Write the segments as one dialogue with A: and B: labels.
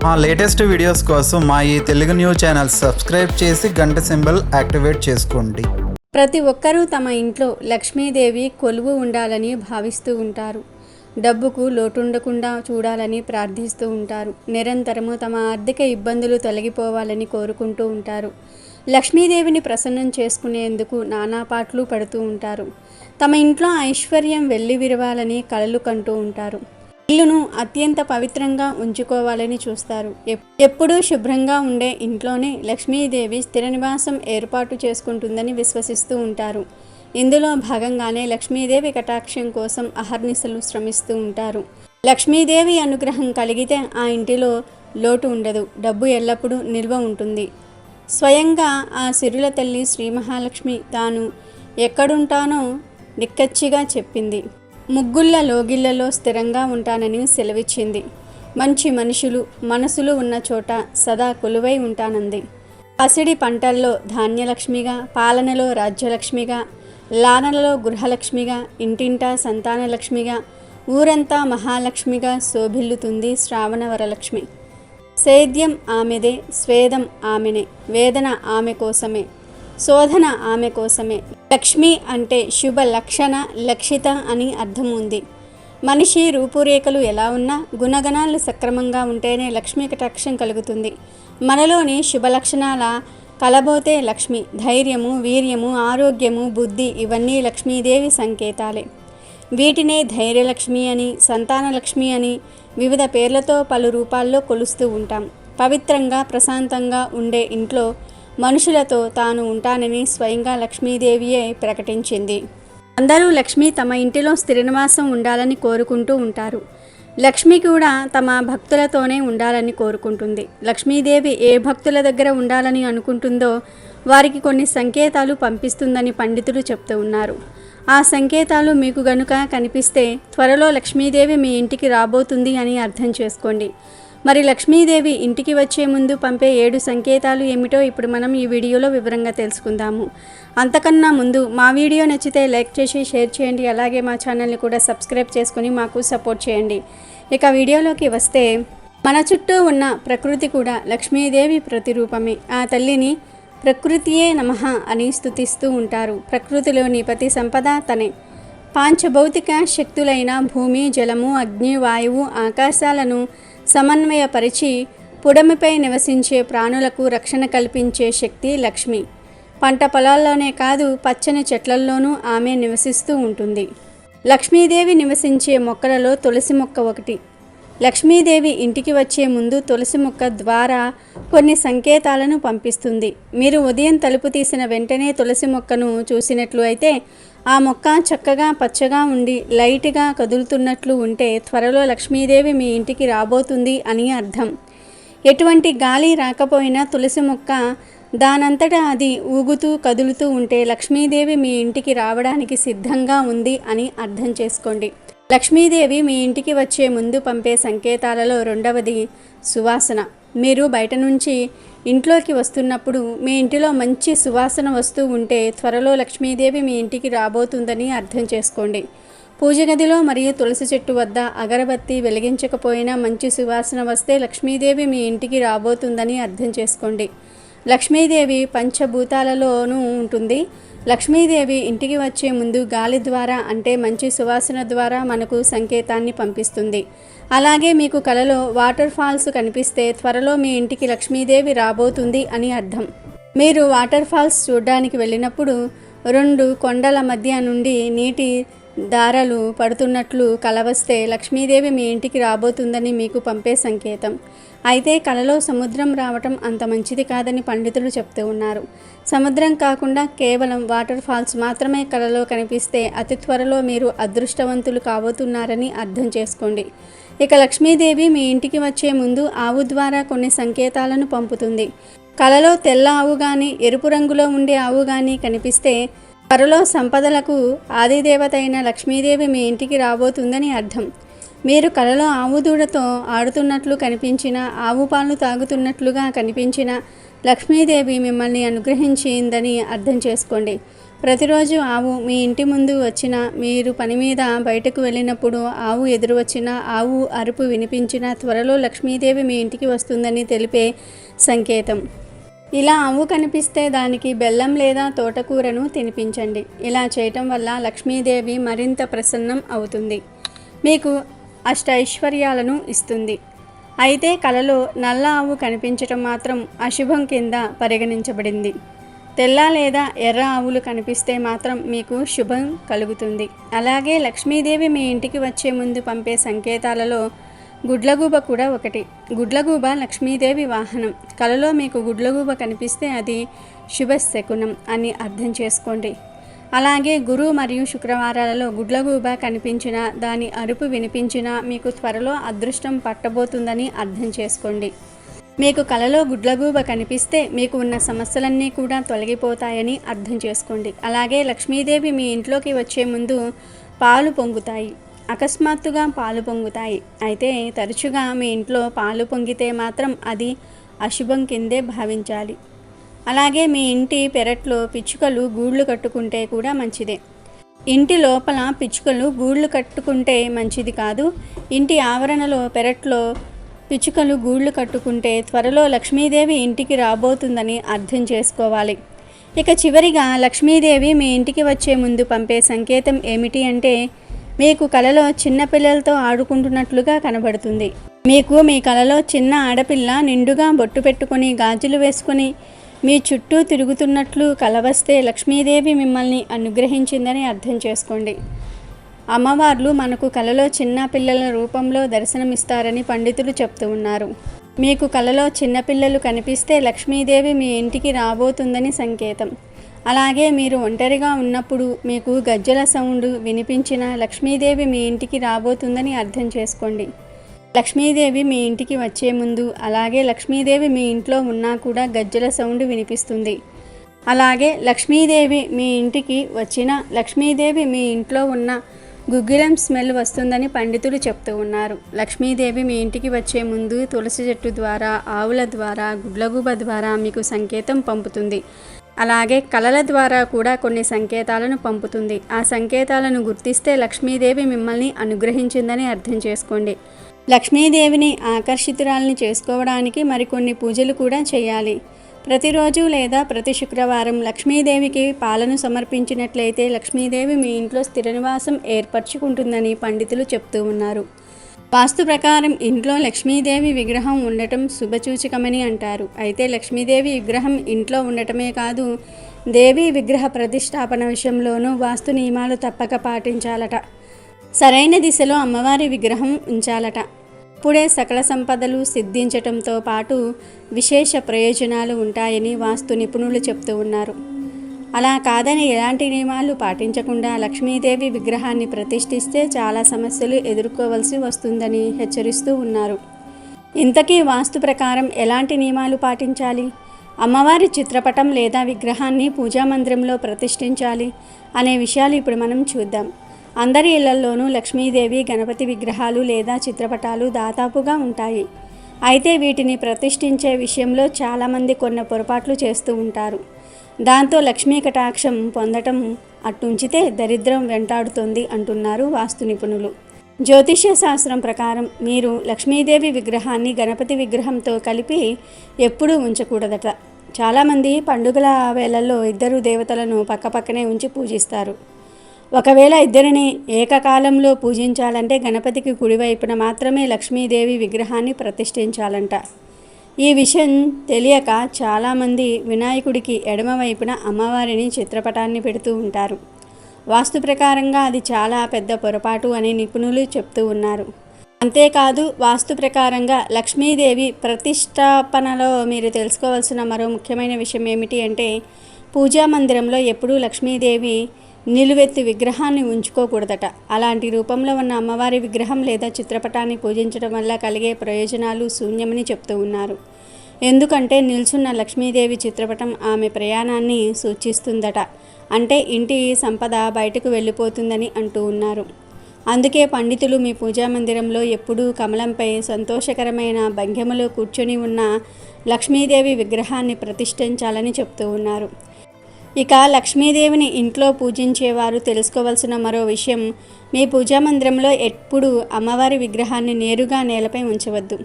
A: మా latest videos కోసం మా ఈ తెలుగు న్యూస్ ఛానల్ సబ్స్క్రైబ్ చేసి గంట సింబల్ యాక్టివేట్ చేసుకోండి.
B: ప్రతి ఒక్కరూ తమ ఇంట్లో లక్ష్మీదేవి కొలువు ఉండాలని భావిస్తూ ఉంటారు. డబ్బుకు లోటుండకుండా చూడాలని ప్రార్థిస్తూ ఉంటారు. నిరంతరము తమ ఆర్థిక ఇబ్బందులు తొలగిపోవాలని కోరుకుంటూ ఉంటారు. లక్ష్మీదేవిని ప్రసన్నం చేసుకునేందుకు నానా పాటలు పడుతూ ఉంటారు. తమ ఇంట్లో ఐశ్వర్యం వెల్లివిరవాలని కలలు కంటూ ఉంటారు. ఇల్లును అత్యంత పవిత్రంగా ఉంచుకోవాలని చూస్తారు. ఎప్పుడూ శుభ్రంగా ఉండే ఇంట్లోనే లక్ష్మీదేవి స్థిర నివాసం ఏర్పాటు చేసుకుంటుందని విశ్వసిస్తూ ఉంటారు. ఇందులో భాగంగానే లక్ష్మీదేవి కటాక్షం కోసం అహర్నిశలు శ్రమిస్తూ ఉంటారు. లక్ష్మీదేవి అనుగ్రహం కలిగితే ఆ ఇంటిలో లోటు ఉండదు. డబ్బు ఎల్లప్పుడూ నిల్వ ఉంటుంది. స్వయంగా ఆ సిరుల తల్లి శ్రీ మహాలక్ష్మి తాను ఎక్కడుంటానో నిక్కచ్చిగా చెప్పింది. ముగ్గుళ్ళ లోగిళ్లలో స్థిరంగా ఉంటానని సెలవిచ్చింది. మంచి మనసులు ఉన్న చోట సదా కొలువై ఉంటానంది. పసిడి పంటల్లో ధాన్యలక్ష్మిగా, పాలనలో రాజ్యలక్ష్మిగా, లానలలో గృహలక్ష్మిగా, ఇంటింటా సంతానలక్ష్మిగా, ఊరంతా మహాలక్ష్మిగా శోభిల్లుతుంది శ్రావణ వరలక్ష్మి. సేద్యం ఆమెదే, స్వేదం ఆమెనే, వేదన ఆమె కోసమే, శోధన ఆమె కోసమే. లక్ష్మి అంటే శుభ లక్షణ, లక్షిత అని అర్థం ఉంది. మనిషి రూపురేఖలు ఎలా ఉన్నా గుణగణాలు సక్రమంగా ఉంటేనే లక్ష్మీ కటాక్షం కలుగుతుంది. మనలోని శుభ లక్షణాల కలబోతే లక్ష్మి. ధైర్యము, వీర్యము, ఆరోగ్యము, బుద్ధి ఇవన్నీ లక్ష్మీదేవి సంకేతాలే. వీటినే ధైర్యలక్ష్మి అని, సంతానలక్ష్మి అని వివిధ పేర్లతో పలు రూపాల్లో కొలుస్తూ ఉంటాం. పవిత్రంగా ప్రశాంతంగా ఉండే ఇంట్లో మనుషులతో తాను ఉంటానని స్వయంగా లక్ష్మీదేవియే ప్రకటించింది. అందరూ లక్ష్మి తమ ఇంటిలో స్థిర నివాసం ఉండాలని కోరుకుంటూ ఉంటారు. లక్ష్మి కూడా తమ భక్తులతోనే ఉండాలని కోరుకుంటుంది. లక్ష్మీదేవి ఏ భక్తుల దగ్గర ఉండాలని అనుకుంటుందో వారికి కొన్ని సంకేతాలు పంపిస్తుందని పండితులు చెప్తూ ఉన్నారు. ఆ సంకేతాలు మీకు గనుక కనిపిస్తే త్వరలో లక్ష్మీదేవి మీ ఇంటికి రాబోతుంది అని అర్థం చేసుకోండి. మరి లక్ష్మీదేవి ఇంటికి వచ్చే ముందు పంపే 7 సంకేతాలు ఏమిటో ఇప్పుడు మనం ఈ వీడియోలో వివరంగా తెలుసుకుందాము. అంతకన్నా ముందు మా వీడియో నచ్చితే లైక్ చేసి షేర్ చేయండి. అలాగే మా ఛానల్ని కూడా సబ్స్క్రైబ్ చేసుకుని మాకు సపోర్ట్ చేయండి. ఇక వీడియోలోకి వస్తే, మన చుట్టూ ఉన్న ప్రకృతి కూడా లక్ష్మీదేవి ప్రతిరూపమే. ఆ తల్లిని ప్రకృతియే నమః అని స్తుతిస్తూ ఉంటారు. ప్రకృతిలోని ప్రతి సంపద తనే. పాంచభౌతిక శక్తులైన భూమి, జలము, అగ్ని, వాయువు, ఆకాశాలను సమన్వయపరిచి పుడమిపై నివసించే ప్రాణులకు రక్షణ కల్పించే శక్తి లక్ష్మి. పంట పొలాల్లోనే కాదు, పచ్చని చెట్లల్లోనూ ఆమె నివసిస్తూ ఉంటుంది. లక్ష్మీదేవి నివసించే మొక్కలలో తులసి మొక్క ఒకటి. లక్ష్మీదేవి ఇంటికి వచ్చే ముందు తులసి మొక్క ద్వారా కొన్ని సంకేతాలను పంపిస్తుంది. మీరు ఉదయం తలుపు తీసిన వెంటనే తులసి మొక్కను చూసినట్లు అయితే ఆ మొక్క చక్కగా పచ్చగా ఉండి లైట్గా కదులుతున్నట్లు ఉంటే త్వరలో లక్ష్మీదేవి మీ ఇంటికి రాబోతుంది అని అర్థం. ఎటువంటి గాలి రాకపోయినా తులసి మొక్క దానంతటా అది ఊగుతూ కదులుతూ ఉంటే లక్ష్మీదేవి మీ ఇంటికి రావడానికి సిద్ధంగా ఉంది అని అర్థం చేసుకోండి. లక్ష్మీదేవి మీ ఇంటికి వచ్చే ముందు పంపే సంకేతాలలో రెండవది సువాసన. మీరు బయట నుంచి ఇంట్లోకి వస్తున్నప్పుడు మీ ఇంటిలో మంచి సువాసన వస్తూ ఉంటే త్వరలో లక్ష్మీదేవి మీ ఇంటికి రాబోతుందని అర్థం చేసుకోండి. పూజ గదిలో మరియు తులసి చెట్టు వద్ద అగరబత్తి వెలిగించకపోయినా మంచి సువాసన వస్తే లక్ష్మీదేవి మీ ఇంటికి రాబోతుందని అర్థం చేసుకోండి. లక్ష్మీదేవి పంచభూతాలలోనూ ఉంటుంది. లక్ష్మీదేవి ఇంటికి వచ్చే ముందు గాలి ద్వారా అంటే మంచి సువాసన ద్వారా మనకు సంకేతాన్ని పంపిస్తుంది. అలాగే మీకు కలలో వాటర్ ఫాల్స్ కనిపిస్తే త్వరలో మీ ఇంటికి లక్ష్మీదేవి రాబోతుంది అని అర్థం. మీరు వాటర్ ఫాల్స్ చూడడానికి వెళ్ళినప్పుడు 2 కొండల మధ్య నుండి నీటి దారలు పడుతున్నట్లు కల వస్తే లక్ష్మీదేవి మీ ఇంటికి రాబోతుందని మీకు పంపే సంకేతం. అయితే కలలో సముద్రం రావటం అంత మంచిది కాదని పండితులు చెప్తూ ఉన్నారు. సముద్రం కాకుండా కేవలం వాటర్ ఫాల్స్ మాత్రమే కలలో కనిపిస్తే అతి త్వరలో మీరు అదృష్టవంతులు కాబోతున్నారని అర్థం చేసుకోండి. ఇక లక్ష్మీదేవి మీ ఇంటికి వచ్చే ముందు ఆవు ద్వారా కొన్ని సంకేతాలను పంపుతుంది. కలలో తెల్ల ఆవు కానీ, ఎరుపు రంగులో ఉండే ఆవు కానీ కనిపిస్తే త్వరలో సంపదలకు ఆదిదేవత అయిన లక్ష్మీదేవి మీ ఇంటికి రాబోతుందని అర్థం. మీరు కలలో ఆవు దూడతో ఆడుతున్నట్లు కనిపించిన, ఆవు పాలు తాగుతున్నట్లుగా కనిపించిన లక్ష్మీదేవి మిమ్మల్ని అనుగ్రహించిందని అర్థం చేసుకోండి. ప్రతిరోజు ఆవు మీ ఇంటి ముందు వచ్చినా, మీరు పని మీద బయటకు వెళ్ళినప్పుడు ఆవు ఎదురు వచ్చినా, ఆవు అరుపు వినిపించినా త్వరలో లక్ష్మీదేవి మీ ఇంటికి వస్తుందని తెలిపే సంకేతం. ఇలా ఆవు కనిపిస్తే దానికి బెల్లం లేదా తోటకూరను తినిపించండి. ఇలా చేయటం వల్ల లక్ష్మీదేవి మరింత ప్రసన్నం అవుతుంది, మీకు అష్టైశ్వర్యాలను ఇస్తుంది. అయితే కలలో నల్ల ఆవు కనిపించటం మాత్రం అశుభం కింద పరిగణించబడింది. తెల్ల లేదా ఎర్ర ఆవులు కనిపిస్తే మాత్రం మీకు శుభం కలుగుతుంది. అలాగే లక్ష్మీదేవి మీ ఇంటికి వచ్చే ముందు పంపే సంకేతాలలో గుడ్లగూబ కూడా ఒకటి. గుడ్లగూబ లక్ష్మీదేవి వాహనం. కలలో మీకు గుడ్లగూబ కనిపిస్తే అది శుభశకునం అని అర్థం చేసుకోండి. అలాగే గురు మరియు శుక్రవారాలలో గుడ్లగూబ కనిపించినా, దాని అరుపు వినిపించినా మీకు త్వరలో అదృష్టం పట్టబోతుందని అర్థం చేసుకోండి. మీకు కలలో గుడ్లగూబ కనిపిస్తే మీకు ఉన్న సమస్యలన్నీ కూడా తొలగిపోతాయని అర్థం చేసుకోండి. అలాగే లక్ష్మీదేవి మీ ఇంట్లోకి వచ్చే ముందు పాలు పొంగుతాయి. అకస్మాత్తుగా పాలు పొంగుతాయి. అయితే తరచుగా మీ ఇంట్లో పాలు పొంగితే మాత్రం అది అశుభం కిందే భావించాలి. అలాగే మీ ఇంటి పెరట్లో పిచ్చుకలు గూళ్ళు కట్టుకుంటే కూడా మంచిదే. ఇంటి లోపల పిచ్చుకలు గూళ్ళు కట్టుకుంటే మంచిది కాదు. ఇంటి ఆవరణలో పెరట్లో పిచ్చుకలు గూళ్ళు కట్టుకుంటే త్వరలో లక్ష్మీదేవి ఇంటికి రాబోతుందని అర్థం చేసుకోవాలి. ఇక చివరిగా లక్ష్మీదేవి మీ ఇంటికి వచ్చే ముందు పంపే సంకేతం ఏమిటి అంటే, మీకు కలలో చిన్న పిల్లలతో ఆడుకుంటున్నట్లుగా కనబడుతుంది. మీకు మీ కలలో చిన్న ఆడపిల్ల నిండుగా బొట్టు పెట్టుకొని గాజులు వేసుకొని మీ చుట్టూ తిరుగుతున్నట్లు కలవస్తే లక్ష్మీదేవి మిమ్మల్ని అనుగ్రహించిందని అర్థం చేసుకోండి. అమ్మవార్లు మనకు కలలో చిన్న పిల్లల రూపంలో దర్శనమిస్తారని పండితులు చెప్తూ ఉన్నారు. మీకు కలలో చిన్నపిల్లలు కనిపిస్తే లక్ష్మీదేవి మీ ఇంటికి రాబోతుందని సంకేతం. అలాగే మీరు ఒంటరిగా ఉన్నప్పుడు మీకు గజ్జల సౌండ్ వినిపించినా లక్ష్మీదేవి మీ ఇంటికి రాబోతుందని అర్థం చేసుకోండి. లక్ష్మీదేవి మీ ఇంటికి వచ్చే ముందు, అలాగే లక్ష్మీదేవి మీ ఇంట్లో ఉన్నా కూడా గజ్జల సౌండ్ వినిపిస్తుంది. అలాగే లక్ష్మీదేవి మీ ఇంటికి వచ్చిన, లక్ష్మీదేవి మీ ఇంట్లో ఉన్న గుగ్గిలం స్మెల్ వస్తుందని పండితులు చెప్తూ ఉన్నారు. లక్ష్మీదేవి మీ ఇంటికి వచ్చే ముందు తులసి చెట్టు ద్వారా, ఆవుల ద్వారా, గుడ్లగూబ ద్వారా మీకు సంకేతం పంపుతుంది. అలాగే కలల ద్వారా కూడా కొన్ని సంకేతాలను పంపుతుంది. ఆ సంకేతాలను గుర్తిస్తే లక్ష్మీదేవి మిమ్మల్ని అనుగ్రహించిందని అర్థం చేసుకోండి. లక్ష్మీదేవిని ఆకర్షితురాల్ని చేసుకోవడానికి మరికొన్ని పూజలు కూడా చేయాలి. ప్రతిరోజు లేదా ప్రతి శుక్రవారం లక్ష్మీదేవికి పాలను సమర్పించినట్లయితే లక్ష్మీదేవి మీ ఇంట్లో స్థిర నివాసం ఏర్పరచుకుంటుందని పండితులు చెప్తూ ఉన్నారు. వాస్తు ప్రకారం ఇంట్లో లక్ష్మీదేవి విగ్రహం ఉండటం శుభసూచకమని అంటారు. అయితే లక్ష్మీదేవి విగ్రహం ఇంట్లో ఉండటమే కాదు, దేవి విగ్రహ ప్రతిష్టాపన విషయంలోనూ వాస్తు నియమాలు తప్పక పాటించాలట. సరైన దిశలో అమ్మవారి విగ్రహం ఉంచాలట. అప్పుడే సకల సంపదలు సిద్ధించటంతో పాటు విశేష ప్రయోజనాలు ఉంటాయని వాస్తు నిపుణులు చెప్తూ ఉన్నారు. అలా కాదని ఎలాంటి నియమాలు పాటించకుండా లక్ష్మీదేవి విగ్రహాన్ని ప్రతిష్ఠిస్తే చాలా సమస్యలు ఎదుర్కోవలసి వస్తుందని హెచ్చరిస్తూ ఉన్నారు. ఇంతకీ వాస్తు ప్రకారం ఎలాంటి నియమాలు పాటించాలి? అమ్మవారి చిత్రపటం లేదా విగ్రహాన్ని పూజామందిరంలో ప్రతిష్ఠించాలి అనే విషయాలు ఇప్పుడు మనం చూద్దాం. అందరి ఇళ్లల్లోనూ లక్ష్మీదేవి, గణపతి విగ్రహాలు లేదా చిత్రపటాలు దాదాపుగా ఉంటాయి. అయితే వీటిని ప్రతిష్ఠించే విషయంలో చాలామంది కొన్ని పొరపాట్లు చేస్తూ ఉంటారు. దాంతో లక్ష్మీ కటాక్షం పొందటం అట్టుంచితే దరిద్రం వెంటాడుతుంది అంటున్నారు వాస్తు నిపుణులు. జ్యోతిష్య శాస్త్రం ప్రకారం మీరు లక్ష్మీదేవి విగ్రహాన్ని గణపతి విగ్రహంతో కలిపి ఎప్పుడూ ఉంచకూడదట. చాలామంది పండుగల వేళల్లో ఇద్దరు దేవతలను పక్కపక్కనే ఉంచి పూజిస్తారు. ఒకవేళ ఇద్దరిని ఏకకాలంలో పూజించాలంటే గణపతికి కుడివైపున మాత్రమే లక్ష్మీదేవి విగ్రహాన్ని ప్రతిష్ఠించాలంట. ఈ విషయం తెలియక చాలామంది వినాయకుడికి ఎడమవైపున అమ్మవారిని చిత్రపటాన్ని పెడుతూ ఉంటారు. వాస్తు ప్రకారంగా అది చాలా పెద్ద పొరపాటు అని నిపుణులు చెప్తూ ఉన్నారు. అంతేకాదు వాస్తు ప్రకారంగా లక్ష్మీదేవి ప్రతిష్టాపనలో మీరు తెలుసుకోవాల్సిన మరో ముఖ్యమైన విషయం ఏమిటి అంటే, పూజా మందిరంలో ఎప్పుడూ లక్ష్మీదేవి నిలువెత్తి విగ్రహాన్ని ఉంచుకోకూడదట. అలాంటి రూపంలో ఉన్న అమ్మవారి విగ్రహం లేదా చిత్రపటాన్ని పూజించడం వల్ల కలిగే ప్రయోజనాలు శూన్యమని చెప్తూ ఉన్నారు. ఎందుకంటే నిల్చున్న లక్ష్మీదేవి చిత్రపటం ఆమె ప్రయాణాన్ని సూచిస్తుందట. అంటే ఇంటి సంపద బయటకు వెళ్ళిపోతుందని అంటూ ఉన్నారు. అందుకే పండితులు మీ పూజా మందిరంలో ఎప్పుడూ కమలంపై సంతోషకరమైన భంగిమలో కూర్చొని ఉన్న లక్ష్మీదేవి విగ్రహాన్ని ప్రతిష్ఠించాలని చెప్తూ ఉన్నారు. ఇక లక్ష్మీదేవిని ఇంట్లో పూజించేవారు తెలుసుకోవాల్సిన మరో విషయం, మీ పూజా మందిరంలో ఎప్పుడూ అమ్మవారి విగ్రహాన్ని నేరుగా నేలపై ఉంచవద్దు.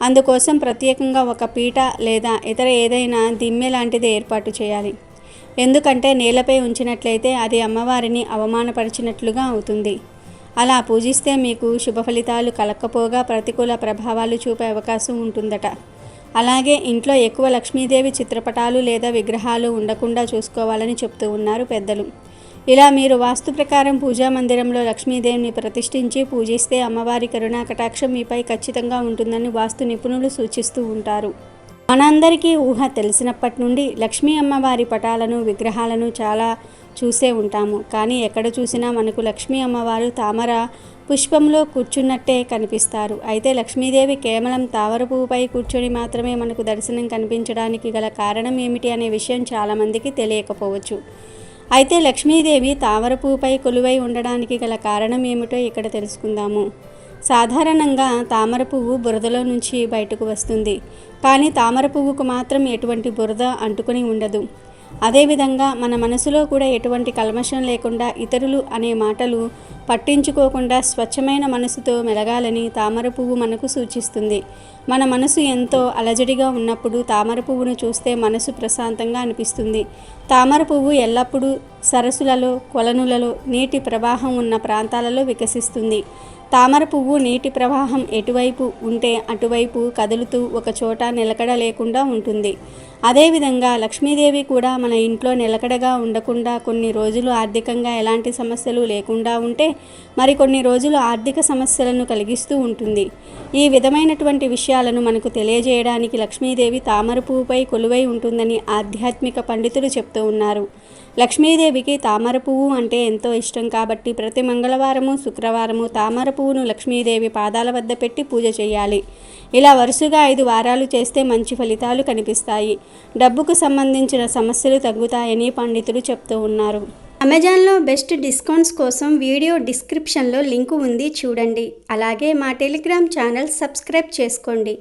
B: అందుకోసం ప్రత్యేకంగా ఒక పీట లేదా ఇతర ఏదైనా దిమ్మె లాంటిది ఏర్పాటు చేయాలి. ఎందుకంటే నేలపై ఉంచినట్లయితే అది అమ్మవారిని అవమానపరిచినట్లుగా అవుతుంది. అలా పూజిస్తే మీకు శుభ ఫలితాలు కలక్కపోగా ప్రతికూల ప్రభావాలు చూపే అవకాశం ఉంటుందట. అలాగే ఇంట్లో ఎక్కువ లక్ష్మీదేవి చిత్రపటాలు లేదా విగ్రహాలు ఉండకుండా చూసుకోవాలని చెప్తూ ఉన్నారు పెద్దలు. ఇలా మీరు వాస్తు ప్రకారం పూజా మందిరంలో లక్ష్మీదేవిని ప్రతిష్ఠించి పూజిస్తే అమ్మవారి కరుణా కటాక్షం మీపై ఖచ్చితంగా ఉంటుందని వాస్తు నిపుణులు సూచిస్తూ ఉంటారు. మనందరికీ ఊహ తెలిసినప్పటి నుండి లక్ష్మీ అమ్మవారి పటాలను విగ్రహాలను చాలా చూసే ఉంటాము. కానీ ఎక్కడ చూసినా మనకు లక్ష్మీ అమ్మవారు తామర పుష్పంలో కూర్చున్నట్టే కనిపిస్తారు. అయితే లక్ష్మీదేవి కేవలం తామర పువ్వుపై కూర్చొని మాత్రమే మనకు దర్శనం కనిపించడానికి గల కారణం ఏమిటి అనే విషయం చాలామందికి తెలియకపోవచ్చు. అయితే లక్ష్మీదేవి తామర పువ్వుపై కొలువై ఉండడానికి గల కారణం ఏమిటో ఇక్కడ తెలుసుకుందాము. సాధారణంగా తామర పువ్వు బురదలో నుంచి బయటకు వస్తుంది. కానీ తామర పువ్వుకు మాత్రం ఎటువంటి బురద అంటుకొని ఉండదు. అదేవిధంగా మన మనసులో కూడా ఎటువంటి కల్మషం లేకుండా ఇతరులు అనే మాటలు పట్టించుకోకుండా స్వచ్ఛమైన మనసుతో మెలగాలని తామర పువ్వు మనకు సూచిస్తుంది. మన మనసు ఎంతో అలజడిగా ఉన్నప్పుడు తామర పువ్వును చూస్తే మనసు ప్రశాంతంగా అనిపిస్తుంది. తామర పువ్వు ఎల్లప్పుడూ సరస్సులలో, కొలనులలో, నీటి ప్రవాహం ఉన్న ప్రాంతాలలో వికసిస్తుంది. తామర పువ్వు నీటి ప్రవాహం ఎటువైపు ఉంటే అటువైపు కదులుతూ ఒక చోట నిలకడ లేకుండా ఉంటుంది. అదేవిధంగా లక్ష్మీదేవి కూడా మన ఇంట్లో నిలకడగా ఉండకుండా కొన్ని రోజులు ఆర్థికంగా ఎలాంటి సమస్యలు లేకుండా ఉంటే మరికొన్ని రోజులు ఆర్థిక సమస్యలను కలిగిస్తూ ఉంటుంది. ఈ విధమైనటువంటి విషయాలను మనకు తెలియజేయడానికి లక్ష్మీదేవి తామర పువ్వుపై కొలువై ఉంటుందని ఆధ్యాత్మిక పండితులు చెప్తూ ఉన్నారు. లక్ష్మీదేవికి తామర పువ్వు అంటే ఎంతో ఇష్టం కాబట్టి ప్రతి మంగళవారము, శుక్రవారము తామర పువ్వును లక్ష్మీదేవి పాదాల వద్ద పెట్టి పూజ చేయాలి. ఇలా వరుసగా 5 వారాలు చేస్తే మంచి ఫలితాలు కనిపిస్తాయి. డబ్బుకు సంబంధించిన సమస్యలు తగ్గుతాయని పండితులు చెప్తూ ఉన్నారు. అమెజాన్లో బెస్ట్ డిస్కౌంట్స్ కోసం వీడియో డిస్క్రిప్షన్లో లింకు ఉంది, చూడండి. అలాగే మా టెలిగ్రామ్ ఛానల్ సబ్స్క్రైబ్ చేసుకోండి.